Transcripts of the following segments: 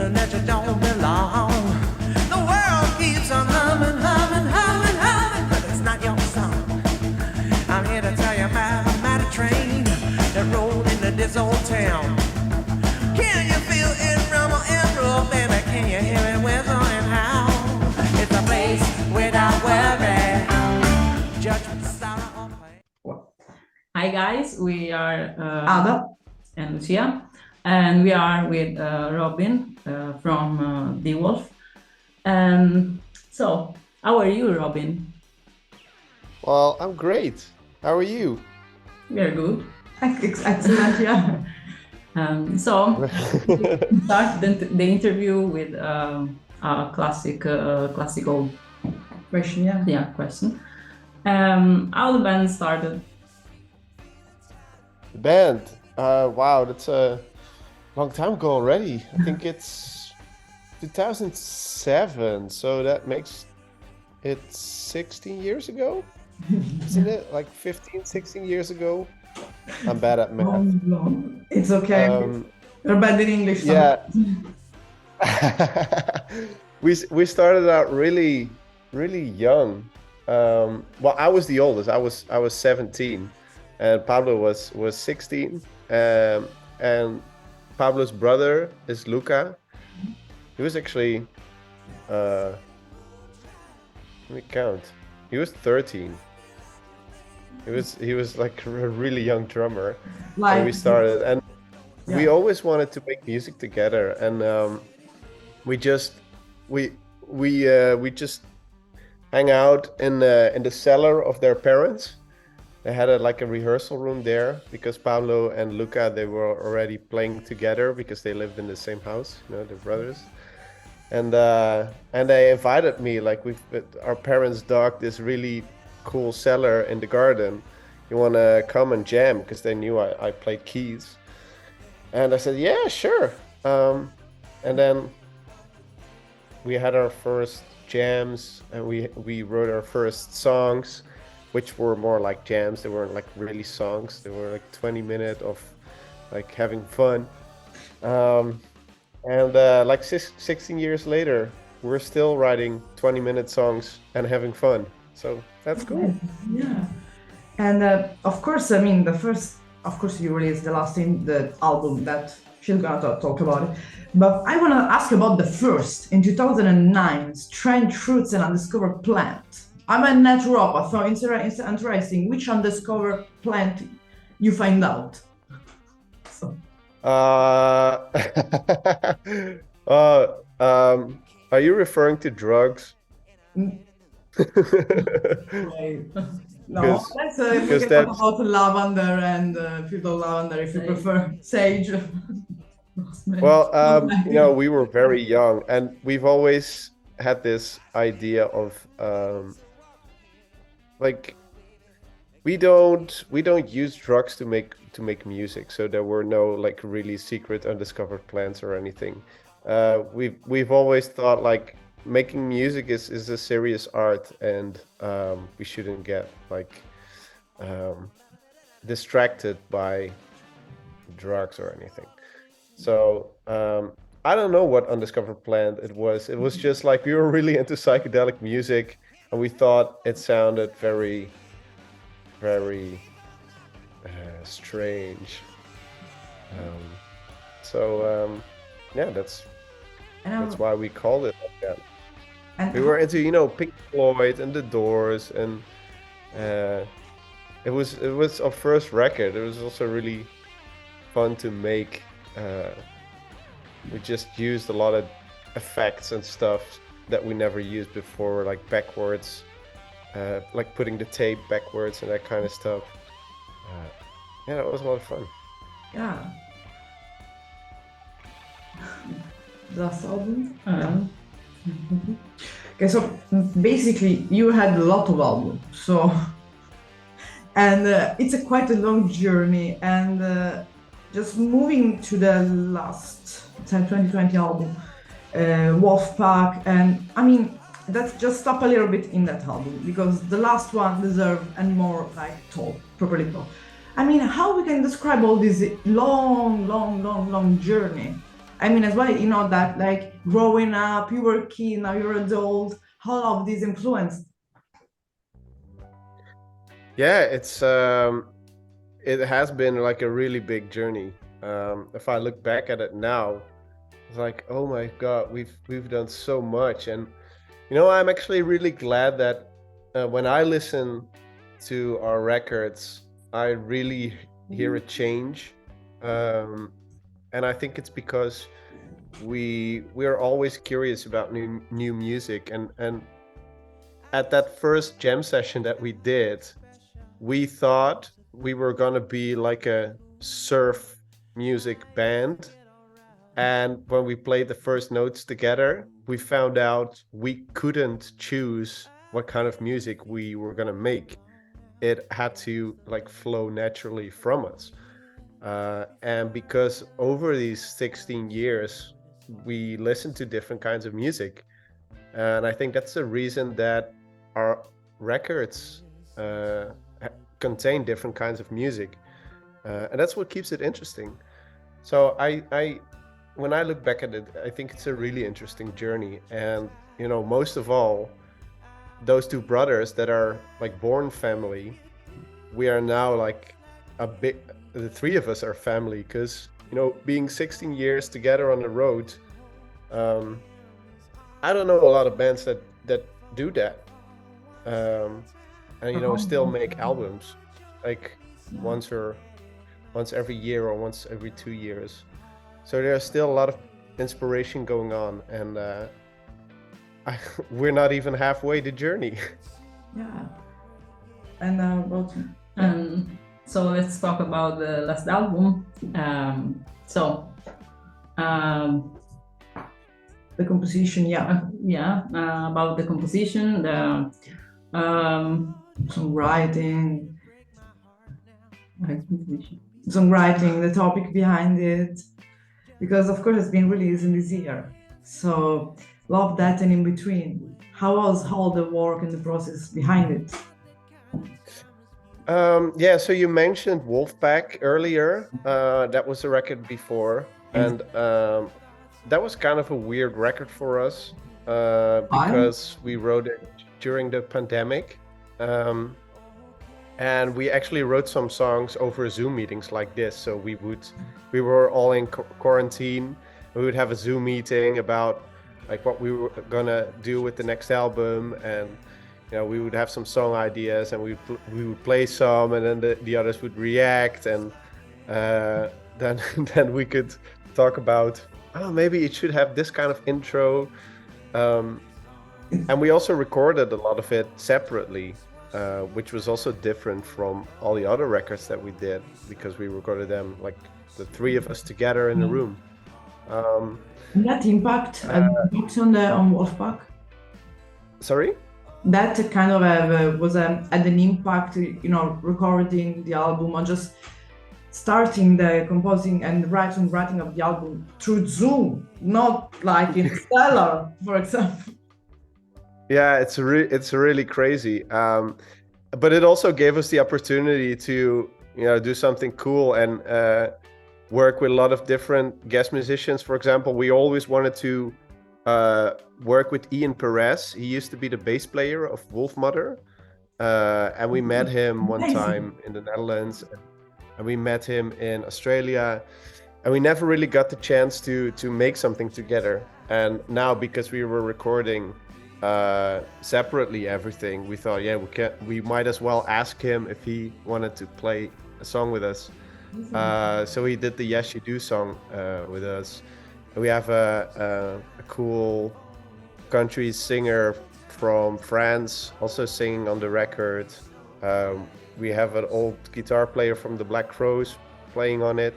feeling that you don't belong. The world keeps on humming, humming, humming, humming, but it's not your song. I'm here to tell you about a mighty train that rolled into this old town. Can you feel it rumble and roll, baby? Can you hear it whistle and howl? It's a place without worry, judgment, sorrow, or pain. Hi guys, we are Ada and Lucia, and we are with Robin from DEWOLFF. So, how are you, Robin? Well, I'm great. How are you? We are good. excellent, yeah. So, we start the interview with a classical Question, yeah. question. How the band started? The band. Wow, that's a long time ago already. I think it's 2007, so that makes it 16 years ago? Isn't it? Like 15, 16 years ago? I'm bad at math. No. It's okay. You're bad in English. Yeah. We started out really young. Well, I was the oldest. I was 17, and Pablo was 16. And Pablo's brother is Luca. He was actually, let me count. He was 13. He was like a really young drummer when we started, and we always wanted to make music together. And we just hang out in the cellar of their parents. They had a rehearsal room there because Pablo and Luca, they were already playing together because they lived in the same house, they're brothers. And they invited me, our parents dug this really cool cellar in the garden. You want to come and jam? Because they knew I played keys. And I said, yeah, sure. And then we had our first jams, and we wrote our first songs, which were more like jams. They weren't like really songs. They were like 20 minutes of like having fun. And 16 years later, we're still writing 20-minute songs and having fun. So that's cool. Yeah. And of course, I mean, you released the album that she's gonna talk about it. But I want to ask about the first, in 2009, Strange Fruits and Undiscovered Plant. I'm a naturopath, so it's interesting which undiscovered plant you find out. So. Are you referring to drugs? No, we can talk about lavender and field of lavender if you prefer sage. Well, we were very young, and we've always had this idea of we don't use drugs to make music, so there were no like really secret undiscovered plants or anything. We've always thought like making music is a serious art, and we shouldn't get distracted by drugs or anything. So I don't know what undiscovered plant it was. It was just like we were really into psychedelic music, and we thought it sounded very, very strange. That's why we called it like that. And we were into Pink Floyd and the Doors, and it was our first record. It was also really fun to make. We just used a lot of effects and stuff that we never used before, like backwards, like putting the tape backwards and that kind of stuff. It was a lot of fun. Yeah. Last album? Okay, so basically you had a lot of albums, and it's quite a long journey, and just moving to the last 2020 album, Wolfpack, and I mean, let's just stop a little bit in that album, because the last one deserves and more like properly told. I mean, how we can describe all this long journey I mean, as well, you know, that like growing up, you were a kid, now you're adult, all of these influence. Yeah, it has been like a really big journey. If I look back at it now, it's like, oh my God, we've done so much. And you know, I'm actually really glad that when I listen to our records, I really hear a change. And I think it's because we're always curious about new music, and at that first jam session that we did, we thought we were gonna be like a surf music band. And when we played the first notes together, we found out we couldn't choose what kind of music we were gonna make. It had to like flow naturally from us. And because over these 16 years, we listened to different kinds of music. And I think that's the reason that our records contain different kinds of music. And that's what keeps it interesting. So when I look back at it, I think it's a really interesting journey. And, you know, most of all, those two brothers that are like born family, we are now like the three of us are family, because, you know, being 16 years together on the road, I don't know a lot of bands that do that. And, you know, still make albums like once every year or once every 2 years. So there's still a lot of inspiration going on, and we're not even halfway the journey. Yeah. And about So let's talk about the last album. the composition, About the composition, the songwriting, the topic behind it, because of course it's been released in this year. So love that, and in between, how was all the work and the process behind it? So you mentioned Wolfpack earlier. That was a record before, and that was kind of a weird record for us because we wrote it during the pandemic. And we actually wrote some songs over Zoom meetings like this. So we were all in quarantine. We would have a Zoom meeting about like what we were gonna do with the next album, and you know, we would have some song ideas, and we would play some, and then the others would react, and then we could talk about, oh, maybe it should have this kind of intro. And we also recorded a lot of it separately, which was also different from all the other records that we did, because we recorded them like the three of us together in a room. That impact on Wolfpack? Sorry? That kind of had an impact, you know, recording the album, or just starting the composing and writing of the album through Zoom, not like in Stellar, for example. Yeah, it's really crazy. But it also gave us the opportunity to, you know, do something cool and work with a lot of different guest musicians. For example, we always wanted to work with Ian Perez. He used to be the bass player of Wolfmother, and we met him one time in the Netherlands, and we met him in Australia, and we never really got the chance to make something together. And now, because we were recording separately everything, we thought, we might as well ask him if he wanted to play a song with us. So he did the Yes You Do song with us. We have a cool country singer from France also singing on the record. We have an old guitar player from the Black Crowes playing on it.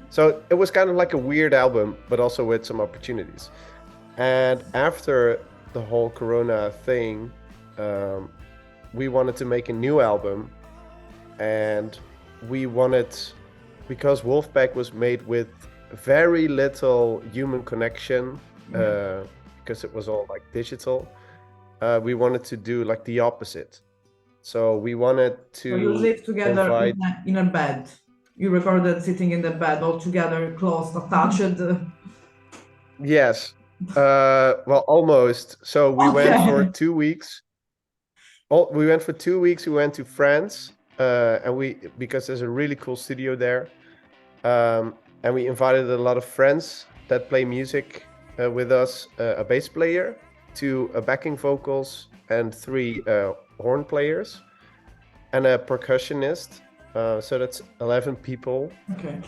So it was kind of like a weird album, but also with some opportunities. And after the whole Corona thing, we wanted to make a new album, and we wanted, because Wolfpack was made with very little human connection, because it was all like digital, we wanted to do like the opposite. So we wanted to So you live together invite... in a bed. you recorded sitting in the bed all together, close, attached. Yes. Well, almost. So we went for Okay. 2 weeks. We went for 2 weeks. We went to France, and because there's a really cool studio there, and we invited a lot of friends that play music with us, a bass player, 2 backing vocals, and 3 horn players, and a percussionist. So that's 11 people, Okay.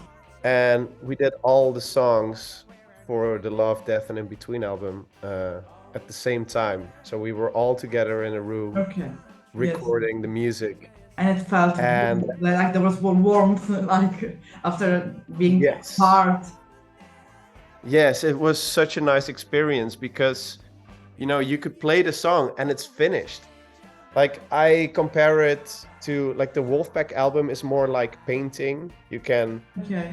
and we did all the songs for the Love, Death, and In Between album at the same time. So we were all together in a room Okay. recording the music. And it felt And like there was one warmth, like after being Yes. apart. Yes, it was such a nice experience because, you could play the song and it's finished. Like, I compare it to, like, the Wolfpack album is more like painting. You can, Okay.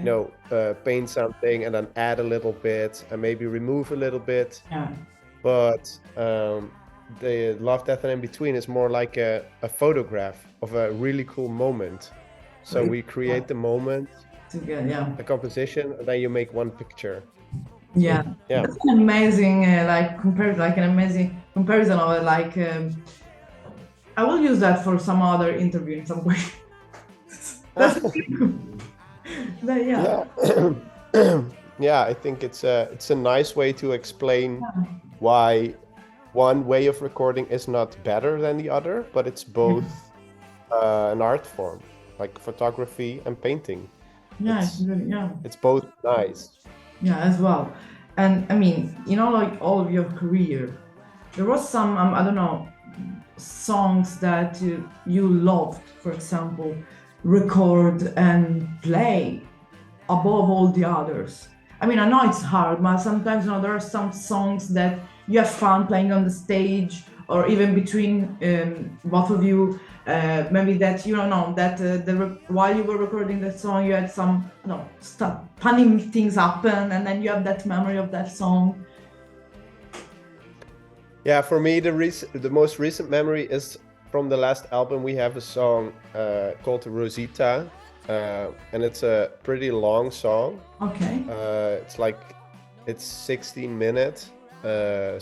paint something and then add a little bit and maybe remove a little bit. Yeah. But the Love, Death, and In Between is more like a photograph of a really cool moment. So we create the moment, Together, yeah. the composition, and then you make one picture. Yeah. Yeah. That's an amazing, an amazing comparison of it. Like, I will use that for some other interview in some way. That's but yeah. Yeah. Yeah, I think it's a nice way to explain why one way of recording is not better than the other, but it's both an art form, like photography and painting. Yeah, It's- it's really, yeah. It's both nice. Yeah, as well. And I mean, like all of your career, there was some, I don't know, songs that you loved, for example, record and play above all the others. I mean, I know it's hard, but sometimes, there are some songs that you have fun playing on the stage, or even between both of you. Maybe that while you were recording the song, you had some funny things happen, and then you have that memory of that song. Yeah, for me, the most recent memory is from the last album. We have a song called Rosita, and it's a pretty long song. Okay. It's 16-minute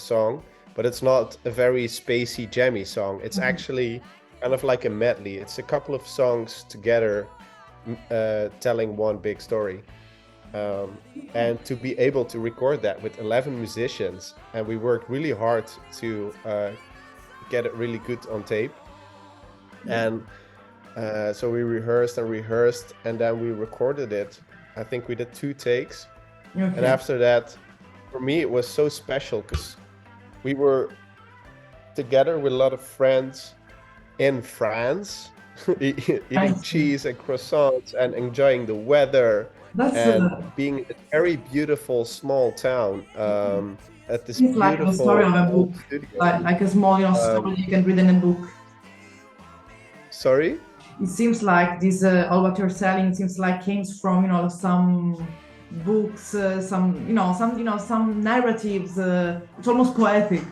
song, but it's not a very spacey, jammy song. It's actually kind of like a medley. It's a couple of songs together, telling one big story. And to be able to record that with 11 musicians, and we worked really hard to get it really good on tape. And so we rehearsed, and then we recorded it. I think we did 2 takes. Okay. And after that, for me, it was so special because we were together with a lot of friends in France, eating cheese and croissants and enjoying the weather. That's And being in a very beautiful small town, at this it's like beautiful the story of a old book, studio. like a small story you can read in a book. Sorry? It seems like this all what you're selling seems like came from some books, some narratives. It's almost poetic,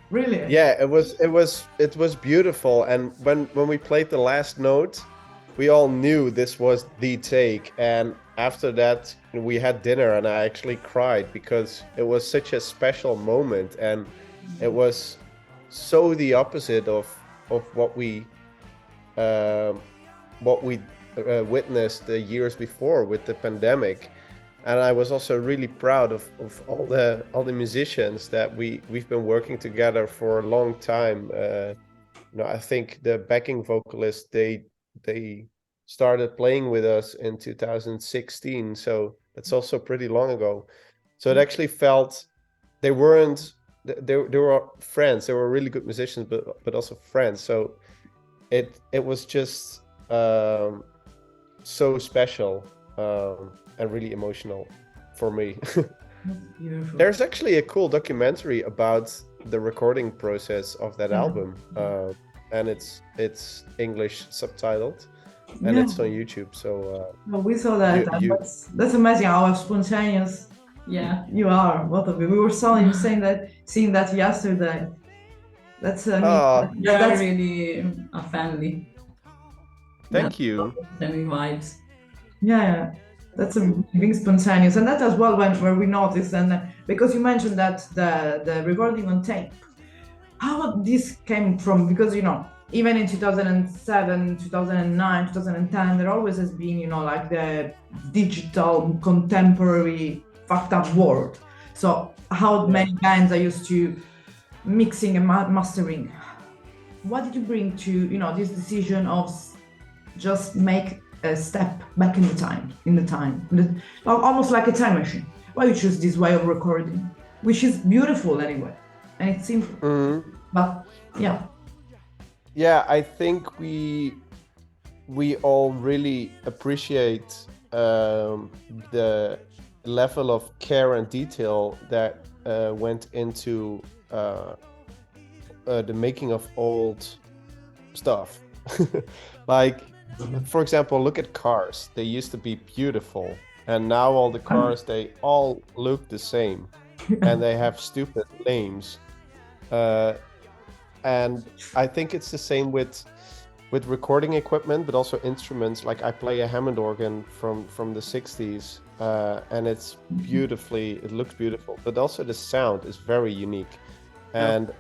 really. Yeah, it was beautiful. And when we played the last note, we all knew this was the take. And after that, we had dinner, and I actually cried because it was such a special moment, and it was so the opposite of what we witnessed the years before with the pandemic. And I was also really proud of all the musicians that we've been working together for a long time. I think the backing vocalists, they started playing with us in 2016, so that's also pretty long ago. So it actually felt they were friends. They were really good musicians, but also friends. So it was just so special and really emotional for me. That's beautiful. There's actually a cool documentary about the recording process of that album, and it's English subtitled, and it's on YouTube. So No, we saw that. That's amazing how spontaneous you are, both of you. We were seeing that yesterday. That's That's really a family. thank you. Family vibes. Yeah, that's being spontaneous, and that as well when where we notice, and because you mentioned that the recording on tape, how this came from, because even in 2007, 2009, 2010, there always has been like the digital contemporary fucked up world. So how many bands are used to mixing and mastering. What did you bring to this decision of just make a step back in the time, almost like a time machine? Why you choose this way of recording, which is beautiful anyway, and it's simple, but yeah. Yeah, I think we all really appreciate the level of care and detail that went into the making of old stuff. Like, for example, look at cars. They used to be beautiful, and now all the cars, they all look the same, and they have stupid names. And I think it's the same with recording equipment, but also instruments. Like, I play a Hammond organ from the 60s, and it looks beautiful, but also the sound is very unique. And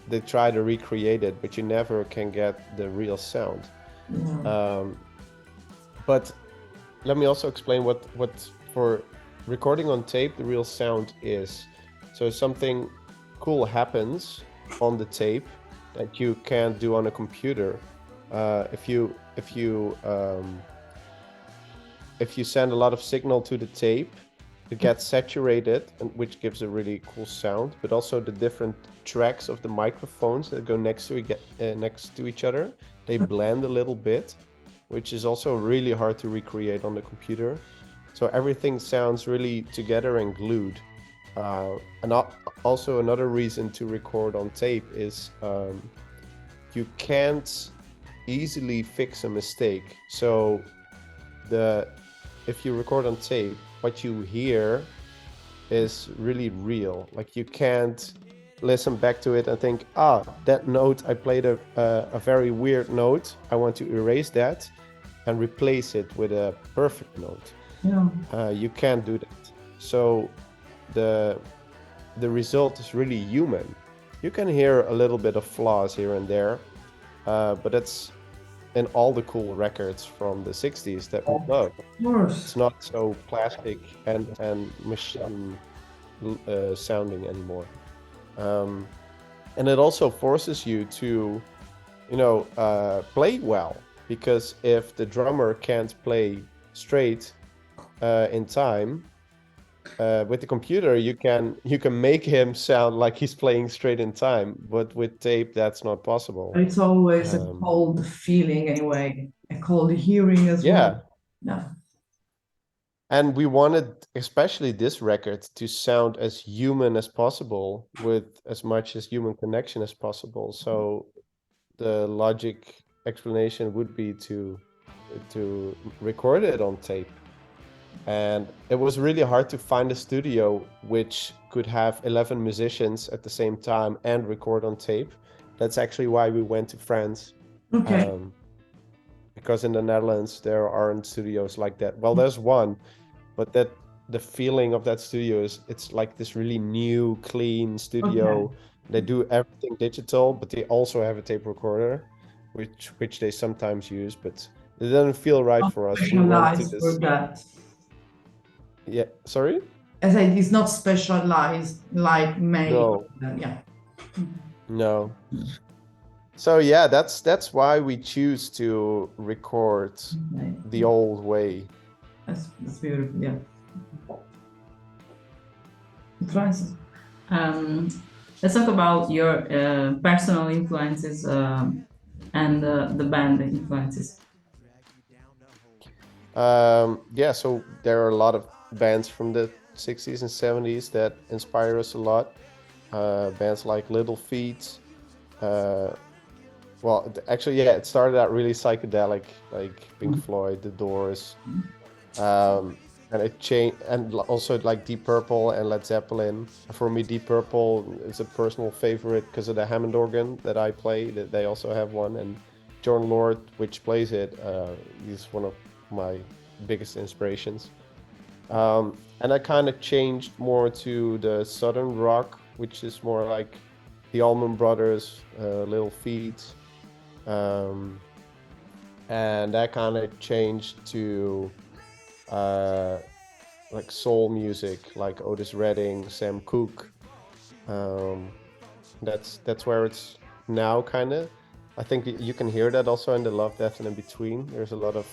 they try to recreate it, but you never can get the real sound. But let me also explain what for recording on tape the real sound is. So something cool happens on the tape that you can't do on a computer. If you send a lot of signal to the tape, it gets saturated, which gives a really cool sound. But also the different tracks of the microphones that go next to each other, they blend a little bit, which is also really hard to recreate on the computer. So everything sounds really together and glued. And also another reason to record on tape is you can't easily fix a mistake. So if you record on tape, what you hear is really real. Like, you can't listen back to it and think, that note, I played a very weird note, I want to erase that and replace it with a perfect note. You can't do that. So the result is really human. You can hear a little bit of flaws here and there, but that's in all the cool records from the 60s that we love. It's not so plastic and machine sounding anymore. And it also forces you to play well, because if the drummer can't play straight in time, with the computer you can make him sound like he's playing straight in time, but with tape that's not possible. It's always a cold feeling anyway, a cold hearing as well. Yeah. And we wanted, especially this record, to sound as human as possible, with as much as human connection as possible. So the logic explanation would be to record it on tape. And it was really hard to find a studio which could have 11 musicians at the same time and record on tape. That's actually why we went to France. Okay. Because in the Netherlands there aren't studios like that. Well, there's one, but the feeling of that studio is, it's like this really new, clean studio. Okay. They do everything digital, but they also have a tape recorder, which they sometimes use, but it doesn't feel right for us. We went to this. For that. Yeah, sorry? I said it's not specialized like made. No. Yeah. No. So yeah, that's why we choose to record the old way. That's beautiful. Yeah. Francis, let's talk about your personal influences and the band influences. So there are a lot of bands from the 60s and 70s that inspire us a lot. Bands like Little Feat. It started out really psychedelic, like Pink Floyd, The Doors, and it changed, and also like Deep Purple and Led Zeppelin. For me, Deep Purple is a personal favorite because of the Hammond organ that I play. That they also have one, and John Lord, which plays it, he's one of my biggest inspirations. And I kind of changed more to the southern rock, which is more like the Allman Brothers, Little Feat, and that kind of changed to like soul music, like Otis Redding, Sam Cooke. That's where it's now, kind of. I think you can hear that also in the Love, Death, and in Between. There's a lot of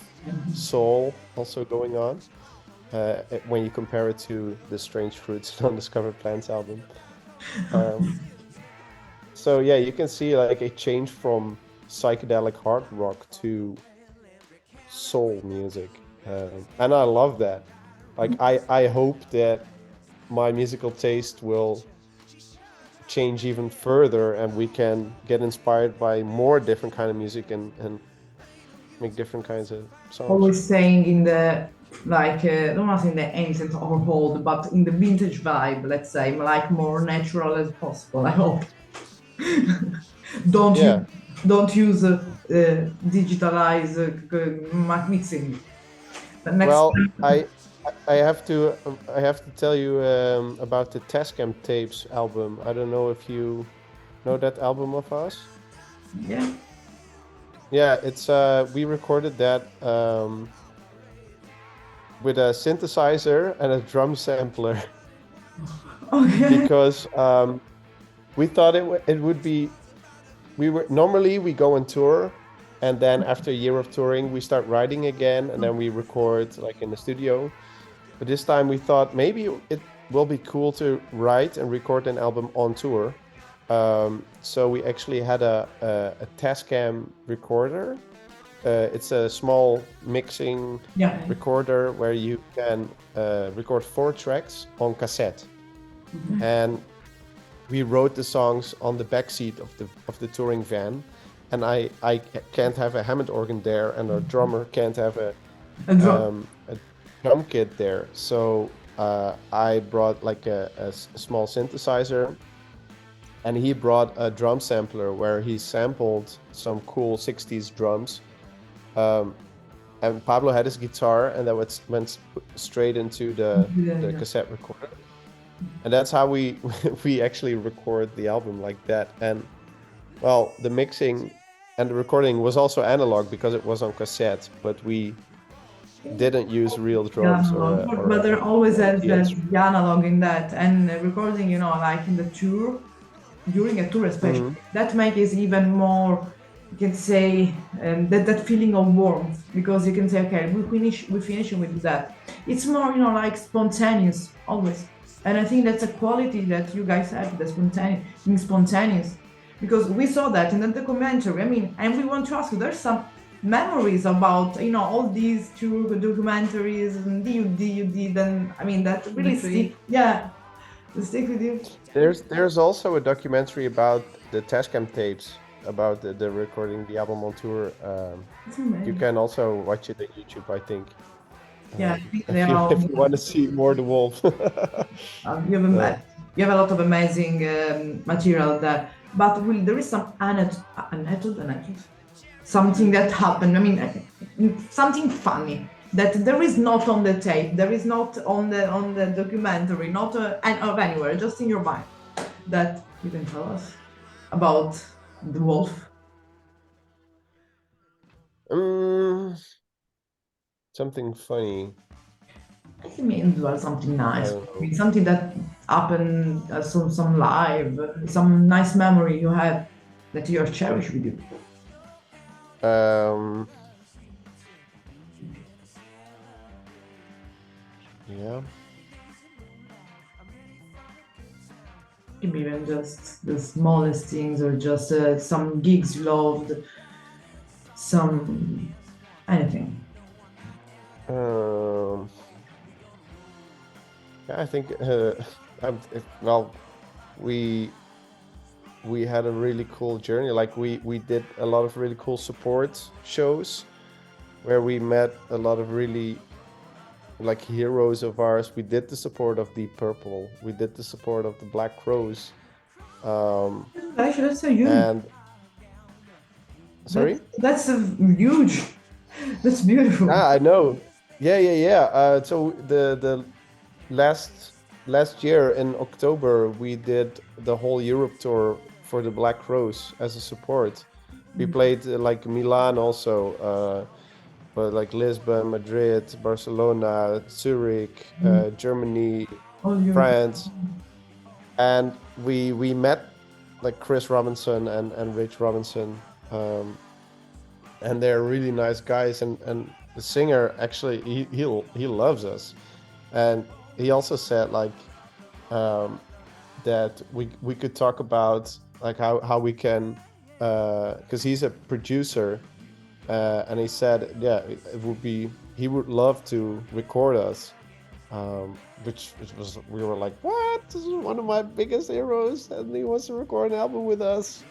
soul also going on when you compare it to the Strange Fruits and Undiscovered Plants album. So yeah, you can see like a change from psychedelic hard rock to soul music, and I love that. Like I hope that my musical taste will change even further, and we can get inspired by more different kind of music and make different kinds of songs. Always staying in the, like, don't want to say in the ancient or old, but in the vintage vibe, let's say, like more natural as possible, I hope. Don't Yeah. don't use digitalize mixing. The next Well, time- I have to tell you about the Tascam Tapes album. I don't know if you know that album of us. yeah. Yeah, it's we recorded that with a synthesizer and a drum sampler Okay. because we thought it would be. Normally we go on tour, and then after a year of touring we start writing again, and then we record like in the studio. But this time we thought maybe it will be cool to write and record an album on tour. So we actually had a Tascam recorder. It's a small mixing Yeah. recorder where you can record 4 tracks on cassette. And we wrote the songs on the back seat of the touring van. And I can't have a Hammond organ there, and our drummer can't have a drum kit there. So I brought like a small synthesizer, and he brought a drum sampler where he sampled some cool 60s drums. And Pablo had his guitar, and that went straight into the cassette recorder. And that's how we we actually record the album like that. And well, the mixing and the recording was also analog because it was on cassette, but we didn't use real drums. But there always has yeah, the analog in that, and recording, like in the tour, during a tour especially, that makes it even more, you can say, that feeling of warmth, because you can say, okay, we finish and we do that. It's more, like spontaneous always. And I think that's a quality that you guys have, the spontaneous, because we saw that in the documentary. I mean, and we want to ask you, there's some memories about, all these tour documentaries and you did, and I mean, that really stick with you. There's also a documentary about the Tascam tapes, about the recording the album on tour. You can also watch it on YouTube, I think. Yeah, I think they are. If you want to see more The Wolf. You have a lot of amazing material there, but there is some anecdote, something that happened. I mean, something funny that there is not on the tape, there is not on the documentary, not of anywhere, just in your mind, that you can tell us about The Wolf. Something funny. I mean, well, something nice. I mean, something that happened, some live, some nice memory you have that you cherish with you. Yeah. Maybe even just the smallest things, or just some gigs you loved, some anything. Yeah, I think well, we had a really cool journey. Like we did a lot of really cool support shows where we met a lot of really like heroes of ours. We did the support of Deep Purple. We did the support of the Black Crowes. Actually, that's a huge. And sorry? That's a huge That's beautiful. Ah, I know. Yeah. So the last year in October we did the whole Europe tour for the Black Rose as a support. We played like Milan also, but like Lisbon, Madrid, Barcelona, Zurich, Germany, All your France, and we met like Chris Robinson and Rich Robinson, um, and they're really nice guys. And the singer actually he loves us, and he also said like um, that we could talk about like how we can because he's a producer, and he said yeah it would be he would love to record us, which was we were like what, this is one of my biggest heroes and he wants to record an album with us.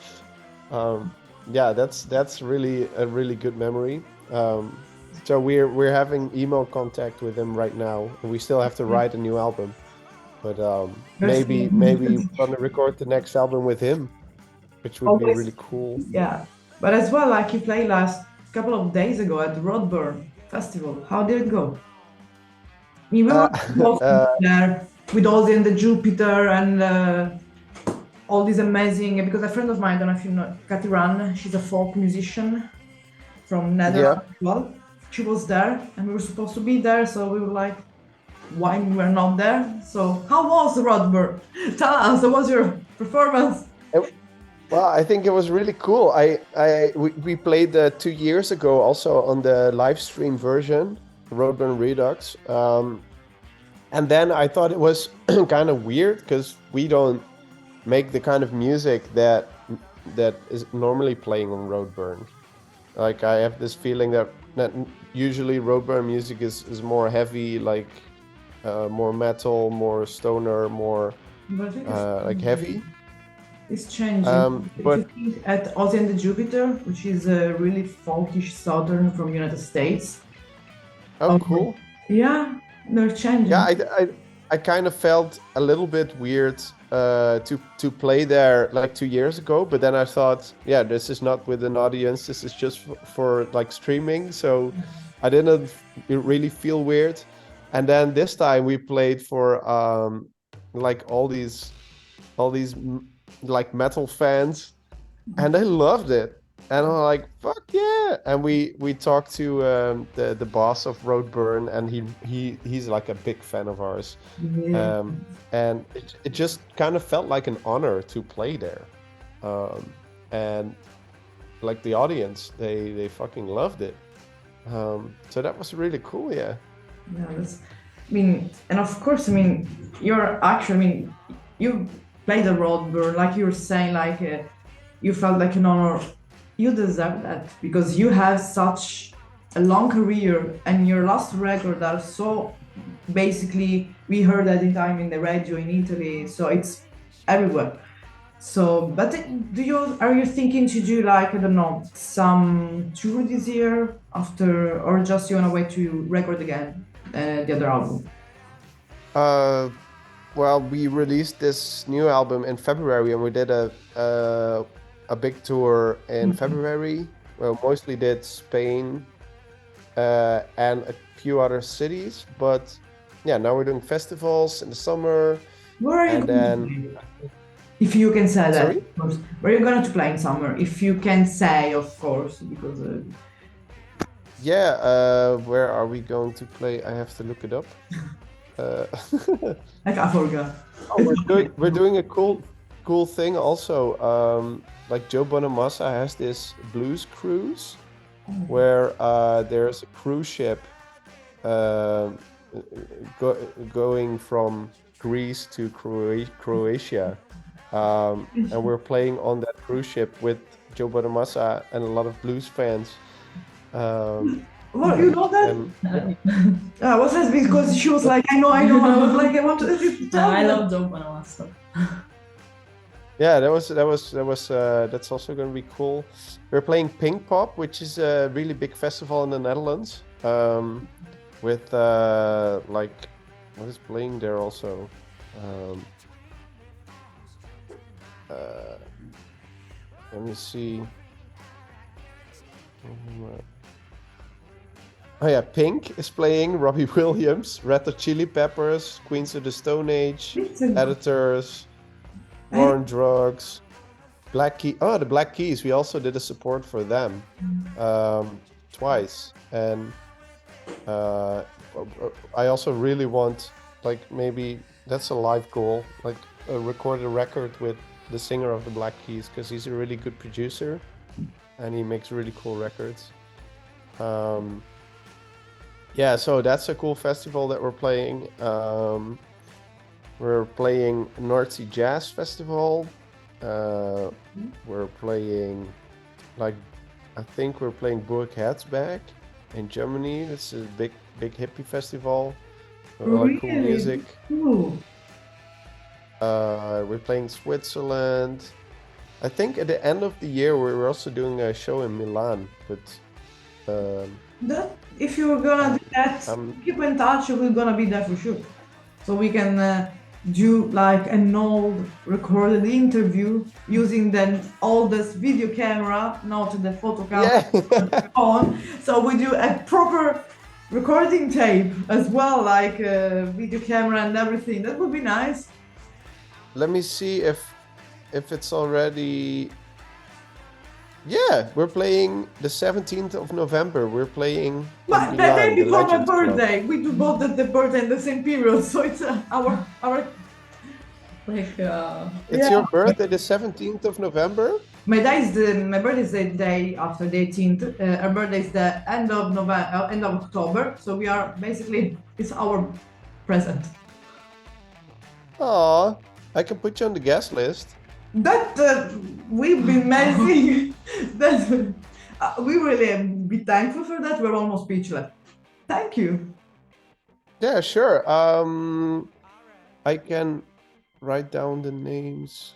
um, yeah, that's really a really good memory. So we're having email contact with him right now, and we still have to write a new album. But maybe we're gonna record the next album with him, which would be always, really cool. yeah. But as well, like you played last couple of days ago at the Roadburn Festival. How did it go? I mean, we were Uh, both uh, there with Ozzy and the Jupiter and all these amazing. Because a friend of mine, I don't know if you know, Cathy Ran, she's a folk musician from yeah. Netherlands as well. She was there, and we were supposed to be there, so we were like, why we were not there? So how was the Roadburn? Tell us, how was your performance? Well, I think it was really cool. We played 2 years ago also on the live stream version, Roadburn Redux. And then I thought it was kind of weird because we don't make the kind of music that is normally playing on Roadburn. Like I have this feeling that usually Roadburn music is more heavy, like more metal, more stoner, more But I think like heavy. it's changing. If But you think at Ozzy and the Jupiter, which is really folkish southern from United States. oh, Um, cool. yeah, they're Yeah, changing. I kind of felt a little bit weird to play there like 2 years ago, but then I thought, yeah, this is not with an audience. This is just for like streaming, so I didn't really feel weird. And then this time we played for like all these like metal fans, and they loved it. And I'm like, fuck yeah! And we talked to the boss of Roadburn, and he's like a big fan of ours. Yeah. And it just kind of felt like an honor to play there. And like the audience, they fucking loved it. So that was really cool, yeah. Yeah, I mean, and of course, I mean, you're actually, I mean, you played the Roadburn, like you were saying, like you felt like an honor. You deserve that because you have such a long career, and your last record are so basically we heard at the time in the radio in Italy, so it's everywhere. So, but are you thinking to do like I don't know some tour this year after, or just you on a way to record again the other album? Uh, well, we released this new album in February, and we did a big tour in February. Well, mostly did Spain and a few other cities, but yeah, now we're doing festivals in the summer, Where are you and going to then play? If you can say that, sorry. of course. Where are you going to play in summer? If you can say, of course, because Yeah, where are we going to play? I have to look it up. Uh, like I forgot. oh, we're doing a cool thing also. Like Joe Bonamassa has this blues cruise where there's a cruise ship um going from Greece to Croatia, and we're playing on that cruise ship with Joe Bonamassa and a lot of blues fans. Um, Well, you know that? and Was that because she was like, I know, I was like, I want to tell I you. love Joe Bonamassa. yeah, that's also going to be cool. We're playing Pink Pop, which is a really big festival in the Netherlands. With like what is playing there also. Um, let me see. Oh yeah, Pink is playing, Robbie Williams, Red Hot Chili Peppers, Queens of the Stone Age, Listen. Editors, War on Drugs, Black Key. Oh, the Black Keys. We also did a support for them twice, and I also really want, like, maybe that's a live goal, like record a record with the singer of the Black Keys, because he's a really good producer, and he makes really cool records. Yeah, so that's a cool festival that we're playing. We're playing North Sea Jazz Festival. We're playing, like, I think we're playing Burg Herzberg in Germany. It's a big hippie festival. Like cool music. Cool. We're playing Switzerland. I think at the end of the year we're also doing a show in Milan, but If you're gonna do that, keep in touch. We're gonna be there for sure, so we can do like an old recorded interview using the oldest video camera, not the photo camera phone. So we do a proper recording tape as well, like video camera and everything. That would be nice. Let me see if it's already. Yeah, we're playing the 17th of November. We're playing. But the day before my birthday, we do both the birthday in the same period, so it's our. Like, It's your birthday, the 17th of November. My birthday is the day after the 18th. Our birthday is the end of November, end of October. So we are basically, it's our present. Aw, I can put you on the guest list. That we've been amazing. That we really be thankful for that. We're almost speechless. Thank you. Yeah, sure. I can write down the names.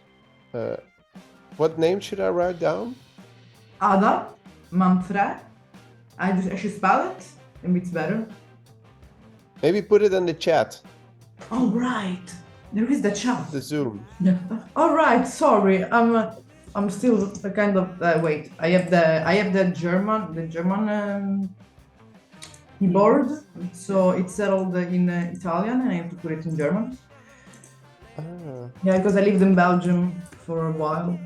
What name should I write down? Ada, Manfred. I should spell it, and it's better. Maybe put it in the chat. All right. There is the chat. The Zoom. yeah. All right. Sorry, I'm still a kind of wait. I have the German keyboard, so it's settled in Italian, and I have to put it in German. Ah. Yeah, because I lived in Belgium for a while.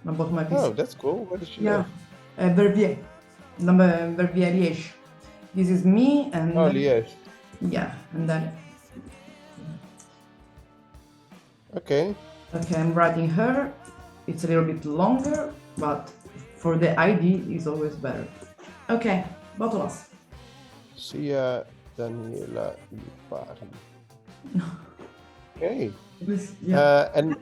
I bought my PC. Oh, that's cool. Where did you Yeah, live? Verviers, Verviers, Liège. This is me, and Oh, Liège. yeah, and then Okay. I'm writing her. It's a little bit longer, but for the ID is always better. Okay, both of us. Sia Daniela Lipari. Okay. Yeah. And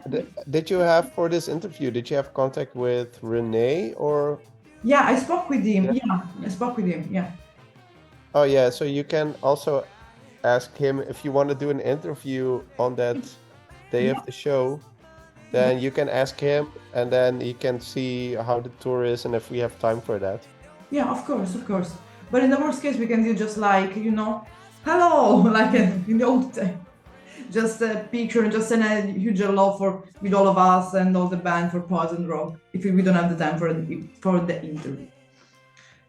did you have, for this interview, did you have contact with Renee or? Yeah, I spoke with him. Yeah. Yeah, I spoke with him. Yeah. Oh yeah, so you can also ask him if you want to do an interview on that day of the show, then you can ask him, and then he can see how the tour is and if we have time for that. Yeah, of course. But in the worst case, we can do just like, hello, like in the old day. Just a picture and just send a huge love with all of us and all the band for Poison Rock if we don't have the time for the interview.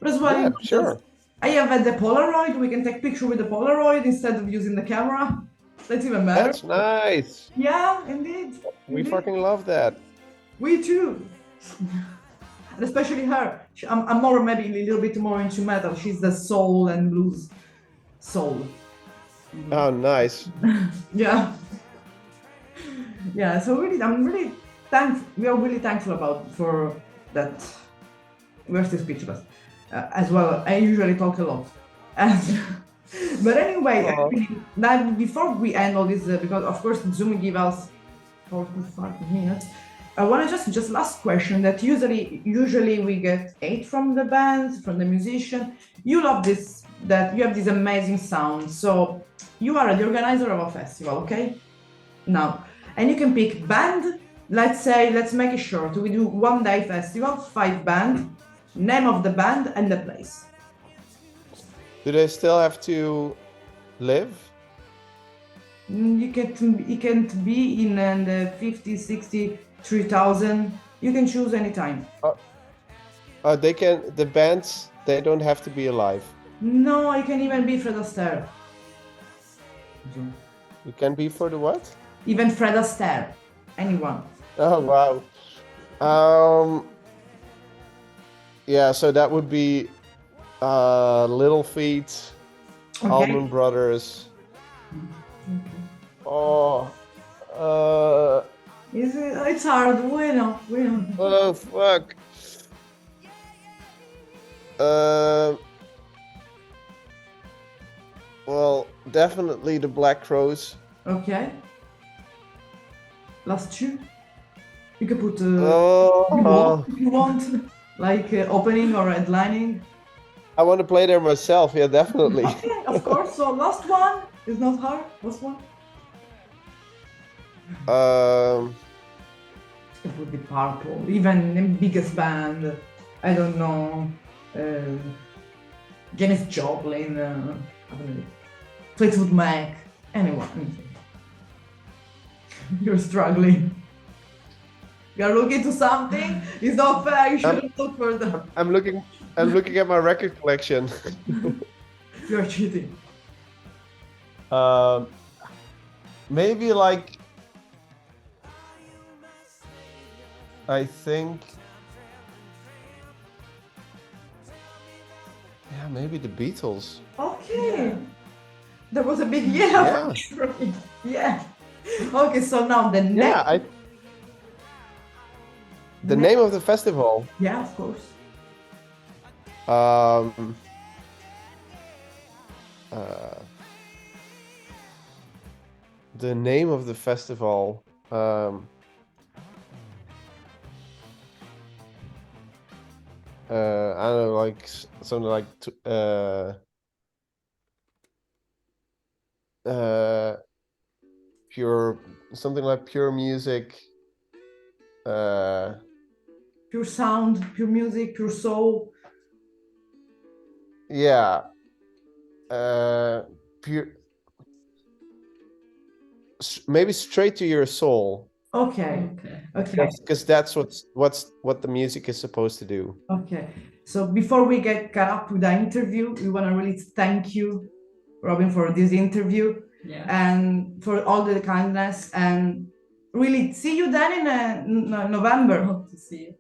But as well, Yeah, sure. I have the Polaroid. We can take picture with the Polaroid instead of using the camera. That's even better. That's nice. Yeah, indeed. We Indeed. fucking love that. We too. And especially her. I'm more, maybe a little bit more into metal. She's the soul and blues soul. Oh, nice. Yeah. Yeah, so really, I'm really thankful. We are really thankful for that. We're still speechless. As well, I usually talk a lot. But anyway, now before we end all this, because of course Zoom give us 45 minutes, I want to just last question that usually we get 8 from the band, from the musician. You love this, that you have this amazing sound. So you are the organizer of a festival, okay? Now, and you can pick band. Let's make it short. We do 1 day festival, 5 band, name of the band and the place. Do they still have to live? You can't be in the 50, 60, 3,000. You can choose any time. They can. The bands, they don't have to be alive. No, it can even be Fred Astaire. You can be for the what? Even Fred Astaire. Anyone. Oh wow. Yeah, so that would be Little Feat, Okay. Allman Brothers. Oh, It's hard. We know. oh fuck. Well, definitely the Black Crows. Okay. Last two. You can put Oh, if you want, like opening or headlining. I want to play there myself. Yeah, definitely. Okay, of course. So last one is not hard. Last one. It would be Purple. Even the biggest band. I don't know. Janis Joplin. I don't know. Fleetwood Mac. Anyone. You're struggling. You're looking to something. It's not fair. You shouldn't look further. I'm looking at my record collection. You're cheating. Maybe like I think yeah, maybe the Beatles. Okay. There was a big yeah. Yeah. Okay, so now the next. Yeah, the name of the festival. Yeah, of course. The name of the festival. I don't know, like something like pure, something like pure music. Pure sound, pure music, pure soul. Yeah. Pure. Maybe straight to your soul. Okay. Okay. Because that's what the music is supposed to do. Okay. So before we get caught up with the interview, we want to really thank you, Robin, for this interview. Yeah. And for all the kindness, and really see you then in November. Hope to see you.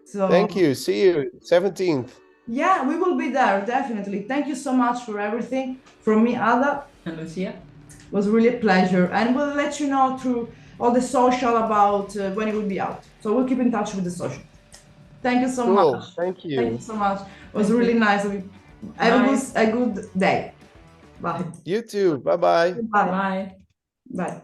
So Thank you. See you 17th. yeah, we will be there definitely. Thank you so much for everything from me, Ada. And Lucia. It was really a pleasure, and we'll let you know through all the social about when it will be out. So we'll keep in touch with the social. Thank you so Cool. much. Thank you. Thank you so much. It was Thank really you. nice of you. Have Bye. a good day. Bye. You too. Bye bye. Bye. Bye. Bye.